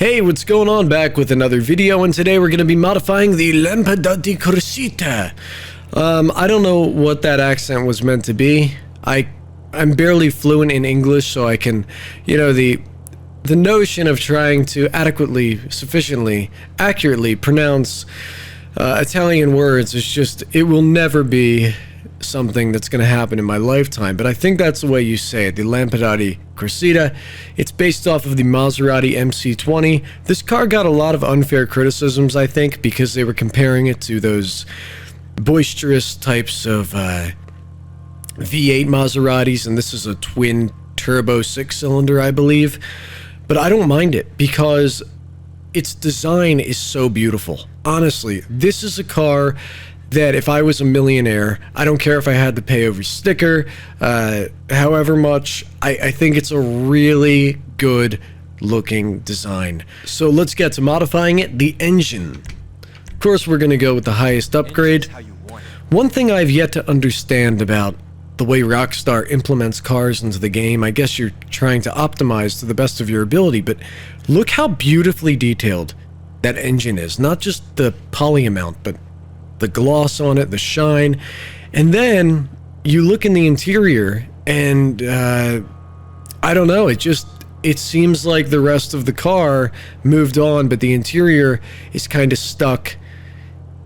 Hey, what's going on? Back with another video, and today we're going to be modifying the Lampadati Corsita. I don't know what that accent was meant to be. I'm barely fluent in English, so I can, the notion of trying to adequately, sufficiently, accurately pronounce Italian words is just, it will never be something that's going to happen in my lifetime, but I think that's the way you say it, the Lampadati Corsita. It's based off of the Maserati MC20. This car got a lot of unfair criticisms, I think, because they were comparing it to those boisterous types of V8 Maseratis, and this is a twin turbo 6-cylinder, I believe. But I don't mind it because its design is so beautiful. Honestly, this is a car that if I was a millionaire, I don't care if I had to pay over sticker, however much, I think it's a really good looking design. So let's get to modifying it. The engine. Of course, we're going to go with the highest upgrade. One thing I've yet to understand about the way Rockstar implements cars into the game, I guess you're trying to optimize to the best of your ability, but look how beautifully detailed that engine is. Not just the poly amount, but the gloss on it, the shine. And then you look in the interior and I don't know, it seems like the rest of the car moved on, but the interior is kind of stuck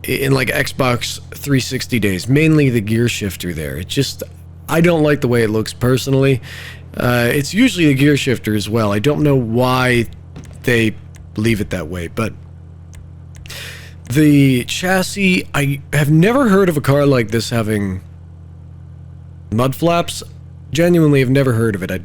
in like Xbox 360 days, mainly the gear shifter there. I don't like the way it looks personally. It's usually the gear shifter as well. I don't know why they leave it that way, but the chassis, I have never heard of a car like this having mud flaps. Genuinely have never heard of it. I'd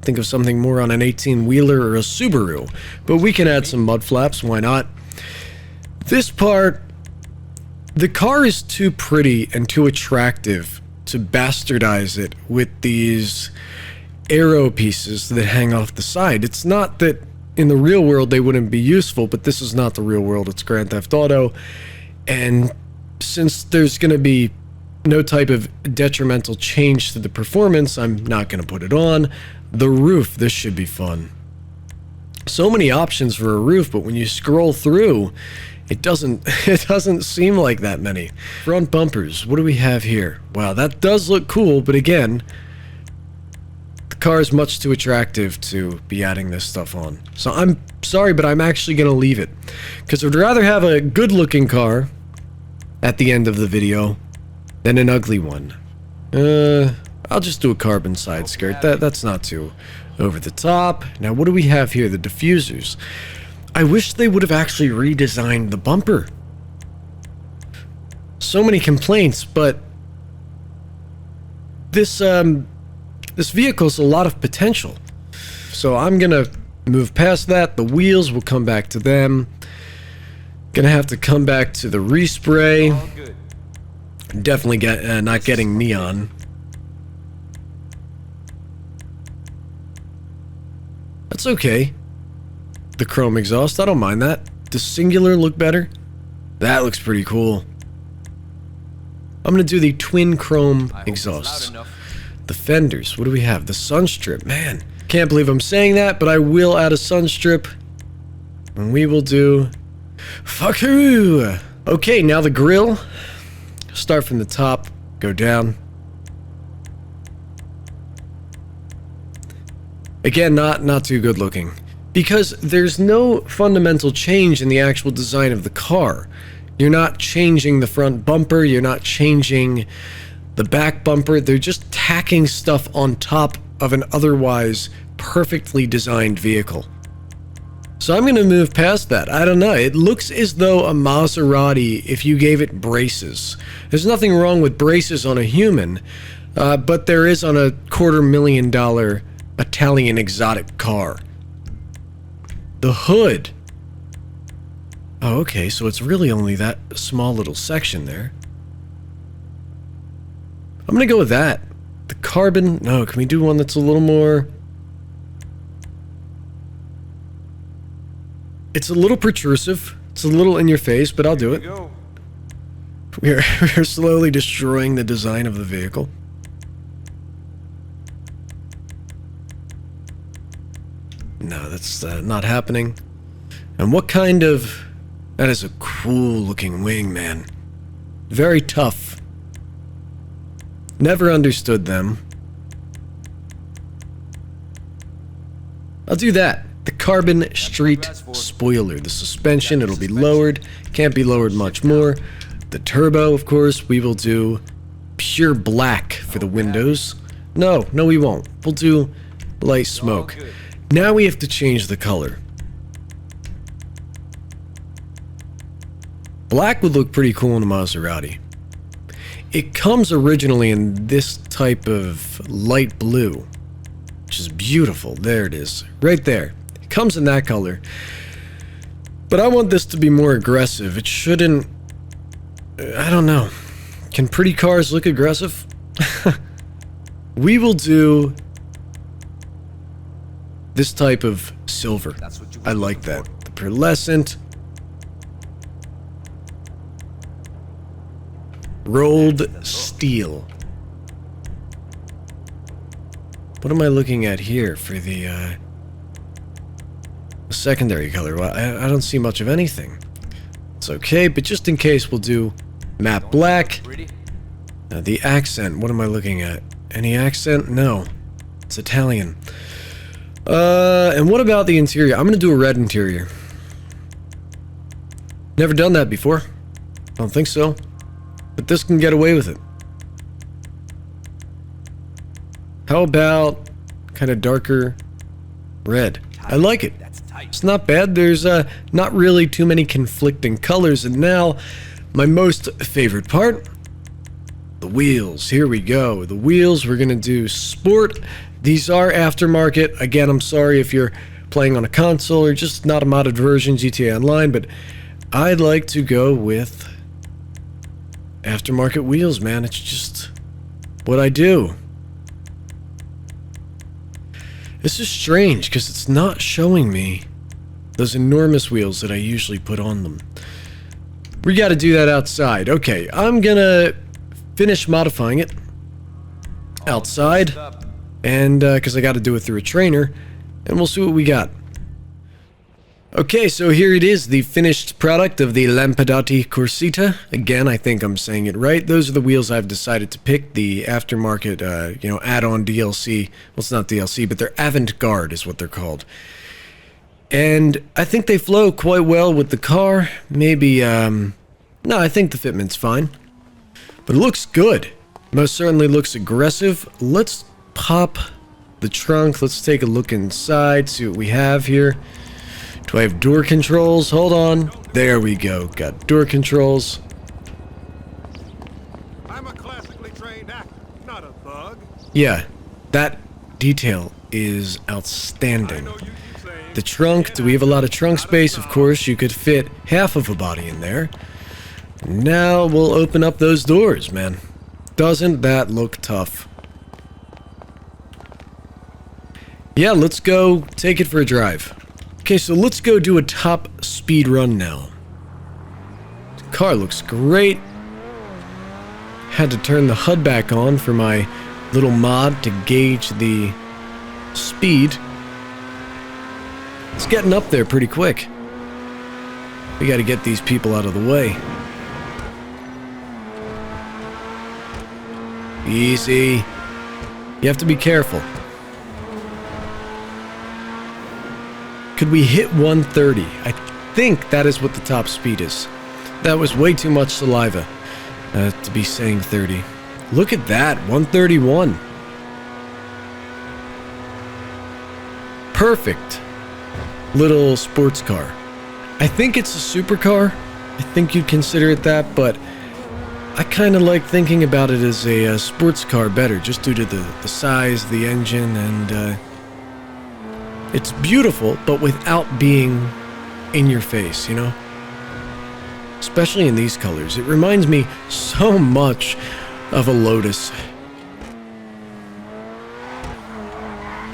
think of something more on an 18-wheeler or a Subaru, but we can add some mud flaps, why not? This part, the car is too pretty and too attractive to bastardize it with these aero pieces that hang off the side. It's not that in the real world they wouldn't be useful, but this is not the real world, it's Grand Theft Auto, and since there's going to be no type of detrimental change to the performance, I'm not going to put it on. The roof, this should be fun. So many options for a roof, but when you scroll through, it doesn't seem like that many. Front bumpers, what do we have here? Wow, that does look cool, but again, car is much too attractive to be adding this stuff on. So I'm sorry, but I'm actually going to leave it. Because I'd rather have a good-looking car at the end of the video than an ugly one. I'll just do a carbon side skirt. That's not too over the top. Now, what do we have here? The diffusers. I wish they would have actually redesigned the bumper. So many complaints, but this vehicle's a lot of potential. So I'm gonna move past that. The wheels, will come back to them. Gonna have to come back to the respray. Definitely not getting neon. That's okay. The chrome exhaust, I don't mind that. Does singular look better? That looks pretty cool. I'm gonna do the twin chrome exhaust. The fenders, what do we have? The sun strip, man. Can't believe I'm saying that, but I will add a sun strip. And we will do fuckaroo. Okay, now the grille. Start from the top, go down. Again, not too good looking. Because there's no fundamental change in the actual design of the car. You're not changing the front bumper, you're not changing the back bumper, they're just tacking stuff on top of an otherwise perfectly designed vehicle. So I'm going to move past that. I don't know, it looks as though a Maserati if you gave it braces. There's nothing wrong with braces on a human, but there is on a $250,000 Italian exotic car. The hood. Oh, okay, so it's really only that small little section there. I'm gonna go with that. The carbon, no, can we do one that's a little more... It's a little protrusive. It's a little in your face, but I'll do it. We're slowly destroying the design of the vehicle. No, that's not happening. And what kind of... That is a cool looking wing, man. Very tough. Never understood them. I'll do that. The carbon street spoiler. The suspension, it'll be lowered. Can't be lowered much more. The turbo, of course, we will do pure black for the windows. No, we won't. We'll do light smoke. Now we have to change the color. Black would look pretty cool in a Maserati. It comes originally in this type of light blue, which is beautiful. There it is, right there. It comes in that color. But I want this to be more aggressive. It shouldn't... I don't know. Can pretty cars look aggressive? We will do this type of silver. I like that. The pearlescent. Rolled steel. What am I looking at here for the secondary color? Well, I don't see much of anything. It's okay, but just in case, we'll do matte black. The accent, what am I looking at? Any accent? No. It's Italian. And what about the interior? I'm gonna do a red interior. Never done that before. I don't think so. But this can get away with it. How about kind of darker red? I like it. It's not bad. There's not really too many conflicting colors. And now, my most favorite part, the wheels. Here we go. The wheels, we're gonna do sport. These are aftermarket. Again, I'm sorry if you're playing on a console or just not a modded version, GTA Online, but I'd like to go with aftermarket wheels, man. It's just what I do. This is strange because it's not showing me those enormous wheels that I usually put on them. We got to do that outside. Okay, I'm gonna finish modifying it outside, and because I got to do it through a trainer, and we'll see what we got. Okay, so here it is, the finished product of the Lampadati Corsita. Again, I think I'm saying it right. Those are the wheels I've decided to pick, the aftermarket, add-on DLC. Well, it's not DLC, but they're avant-garde is what they're called. And I think they flow quite well with the car. Maybe, no, I think the fitment's fine. But it looks good. Most certainly looks aggressive. Let's pop the trunk. Let's take a look inside, see what we have here. Do I have door controls? Hold on. There we go. Got door controls. I'm a classically trained actor, not a thug. Yeah, that detail is outstanding. The trunk, do we have a lot of trunk space? Of course, you could fit half of a body in there. Now we'll open up those doors, man. Doesn't that look tough? Yeah, let's go take it for a drive. Okay, so let's go do a top speed run now. The car looks great. Had to turn the HUD back on for my little mod to gauge the speed. It's getting up there pretty quick. We gotta get these people out of the way. Easy. You have to be careful. Could we hit 130? I think that is what the top speed is. That was way too much saliva to be saying 30. Look at that, 131. Perfect little sports car. I think it's a supercar. I think you'd consider it that, but I kind of like thinking about it as a sports car better, just due to the size, the engine, and it's beautiful, but without being in your face, you know? Especially in these colors. It reminds me so much of a Lotus.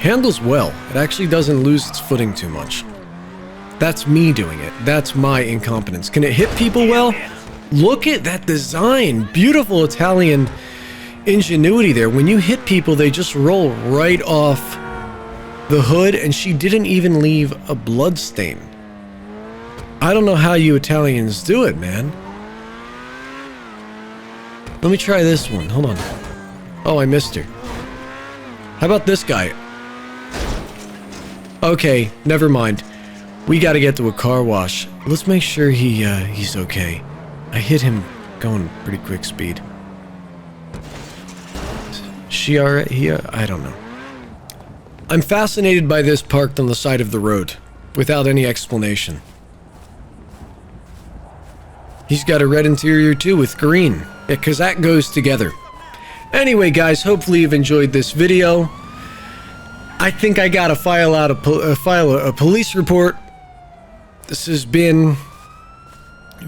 Handles well. It actually doesn't lose its footing too much. That's me doing it. That's my incompetence. Can it hit people well? Look at that design. Beautiful Italian ingenuity there. When you hit people, they just roll right off the hood, and she didn't even leave a blood stain. I don't know how you Italians do it, man. Let me try this one. Hold on. Oh, I missed her. How about this guy? Okay, never mind. We gotta get to a car wash. Let's make sure he's okay. I hit him going pretty quick speed. She alright here? I don't know. I'm fascinated by this parked on the side of the road, without any explanation. He's got a red interior too with green. Yeah, because that goes together. Anyway, guys, hopefully you've enjoyed this video. I think I gotta file a police report. This has been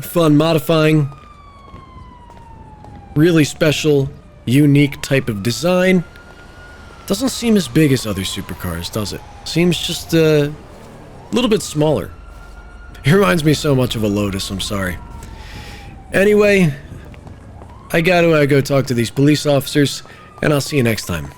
fun modifying. Really special, unique type of design. Doesn't seem as big as other supercars, does it? Seems just a little bit smaller. It reminds me so much of a Lotus, I'm sorry. Anyway, I gotta go talk to these police officers, and I'll see you next time.